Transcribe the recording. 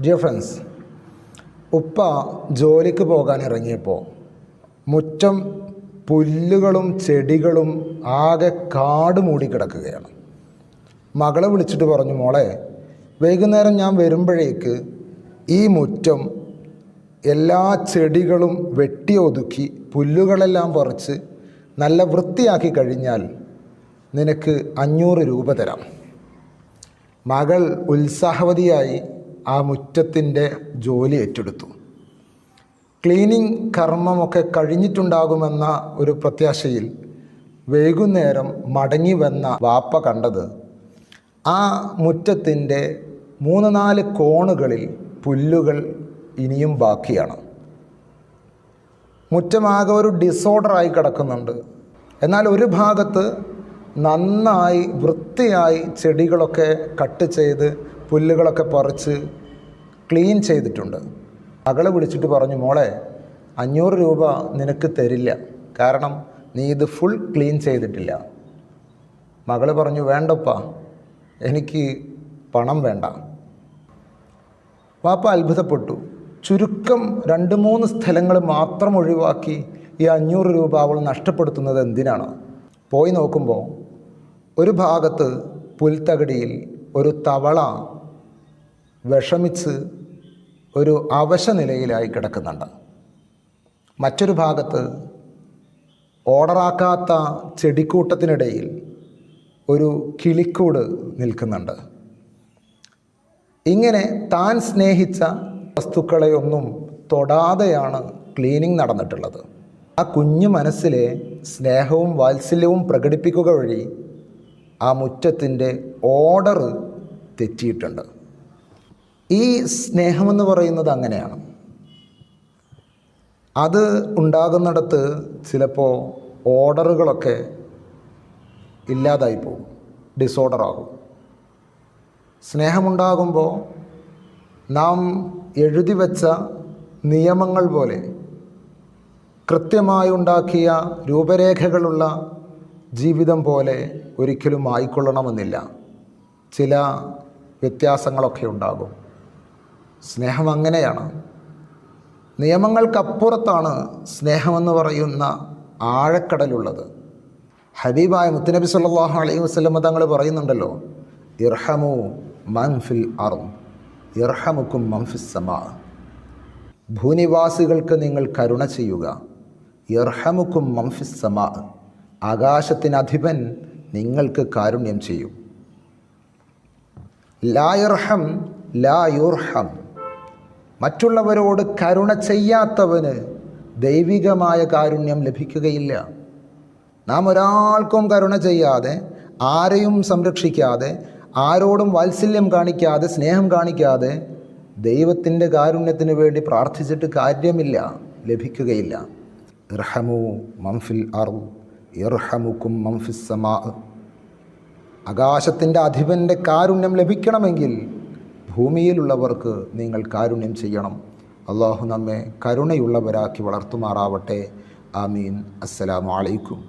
Dear friends, ഉപ്പ ജോലിക്ക് പോകാൻ ഇറങ്ങിയപ്പോൾ മുറ്റം പുല്ലുകളും ചെടികളും ആകെ കാട് മൂടിക്കിടക്കുകയാണ്. മകളെ വിളിച്ചിട്ട് പറഞ്ഞു, മോളെ, വൈകുന്നേരം ഞാൻ വരുമ്പോഴേക്ക് ഈ മുറ്റം എല്ലാ ചെടികളും വെട്ടി ഒതുക്കി പുല്ലുകളെല്ലാം പറിച്ച് നല്ല വൃത്തിയാക്കി കഴിഞ്ഞാൽ നിനക്ക് 500 രൂപ തരാം. മകൾ ഉത്സാഹവതിയായി ആ മുറ്റത്തിൻ്റെ ജോലി ഏറ്റെടുത്തു. ക്ലീനിങ് കർമ്മമൊക്കെ കഴിഞ്ഞിട്ടുണ്ടാകുമെന്ന ഒരു പ്രത്യാശയിൽ വൈകുന്നേരം മടങ്ങി വന്ന വാപ്പ കണ്ടത് ആ മുറ്റത്തിൻ്റെ 3-4 കോണുകളിൽ പുല്ലുകൾ ഇനിയും ബാക്കിയാണ്. മുറ്റമാകെ ഒരു ഡിസോർഡറായി കിടക്കുന്നുണ്ട്. എന്നാൽ ഒരു ഭാഗത്ത് നന്നായി വൃത്തിയായി ചെടികളൊക്കെ കട്ട് ചെയ്ത് പുല്ലുകളൊക്കെ പറിച്ച് ക്ലീൻ ചെയ്തിട്ടുണ്ട്. മകളെ വിളിച്ചിട്ട് പറഞ്ഞു, മോളെ, 500 രൂപ നിനക്ക് തരില്ല, കാരണം നീ ഇത് ഫുൾ ക്ലീൻ ചെയ്തിട്ടില്ല. മകൾ പറഞ്ഞു, വേണ്ടപ്പാ, എനിക്ക് പണം വേണ്ട. വാപ്പ അത്ഭുതപ്പെട്ടു. ചുരുക്കം 2-3 സ്ഥലങ്ങൾ മാത്രം ഒഴിവാക്കി ഈ 500 രൂപ അവൾ നഷ്ടപ്പെടുത്തുന്നത് എന്തിനാണ്? പോയി നോക്കുമ്പോൾ ഒരു ഭാഗത്ത് പുൽത്തകടിയിൽ ഒരു തവള വിഷമിച്ച് ഒരു അവശ നിലയിലായി കിടക്കുന്നുണ്ട്. മറ്റൊരു ഭാഗത്ത് ഓർഡറാക്കാത്ത ചെടിക്കൂട്ടത്തിനിടയിൽ ഒരു കിളിക്കൂട് നിൽക്കുന്നുണ്ട്. ഇങ്ങനെ താൻ സ്നേഹിച്ച വസ്തുക്കളെയൊന്നും തൊടാതെയാണ് ക്ലീനിങ് നടന്നിട്ടുള്ളത്. ആ കുഞ്ഞു മനസ്സിലെ സ്നേഹവും വാത്സല്യവും പ്രകടിപ്പിക്കുക വഴി ആ മുറ്റത്തിൻ്റെ ഓർഡർ തെറ്റിയിട്ടുണ്ട്. ഈ സ്നേഹമെന്ന് പറയുന്നത് അങ്ങനെയാണ്. അത് ഉണ്ടാകുന്നിടത്ത് ചിലപ്പോൾ ഓർഡറുകളൊക്കെ ഇല്ലാതായി പോകും, ഡിസോർഡറാകും. സ്നേഹമുണ്ടാകുമ്പോൾ നാം എഴുതി വച്ച നിയമങ്ങൾ പോലെ കൃത്യമായി ഉണ്ടാക്കിയ രൂപരേഖകളുള്ള ജീവിതം പോലെ ഒരിക്കലും ആയിക്കൊള്ളണമെന്നില്ല. ചില വ്യത്യാസങ്ങളൊക്കെ ഉണ്ടാകും. സ്നേഹം അങ്ങനെയാണ്. നിയമങ്ങൾക്കപ്പുറത്താണ് സ്നേഹമെന്ന് പറയുന്ന ആഴക്കടലുള്ളത്. ഹബീബായ മുത്തുനബി സല്ലല്ലാഹു അലൈഹി വസല്ലം തങ്ങൾ പറയുന്നുണ്ടല്ലോ, ഇർഹമു മൻ ഫിൽ അർദ് ഇർഹമുക്കും മൻ ഫിസ് സമാ. ഭൂനിവാസികൾക്ക് നിങ്ങൾ കരുണ ചെയ്യുക, ഇർഹമുക്കും മൻ ഫിസ് സമാ, ആകാശത്തിനധിപൻ നിങ്ങൾക്ക് കാരുണ്യം ചെയ്യും. ലാ യർഹം ലാ യുർഹം, മറ്റുള്ളവരോട് കരുണ ചെയ്യാത്തവന് ദൈവികമായ കാരുണ്യം ലഭിക്കുകയില്ല. നാം ഒരാൾക്കും കരുണ ചെയ്യാതെ, ആരെയും സംരക്ഷിക്കാതെ, ആരോടും വാത്സല്യം കാണിക്കാതെ, സ്നേഹം കാണിക്കാതെ ദൈവത്തിൻ്റെ കാരുണ്യത്തിന് വേണ്ടി പ്രാർത്ഥിച്ചിട്ട് കാര്യമില്ല, ലഭിക്കുകയില്ല. ഇർഹമു മൻ ഫിൽ അർദ് ഇർഹമുക്കും മൻ ഫിസ് സമാ. ആകാശത്തിൻ്റെ അധിപൻ്റെ കാരുണ്യം ലഭിക്കണമെങ്കിൽ ഭൂമിയിലുള്ളവർക്ക് നിങ്ങൾ കാരുണ്യം ചെയ്യണം. അള്ളാഹു നമ്മെ കരുണയുള്ളവരാക്കി വളർത്തുമാറാവട്ടെ. ആമീൻ. അസ്സലാമു അലൈക്കും.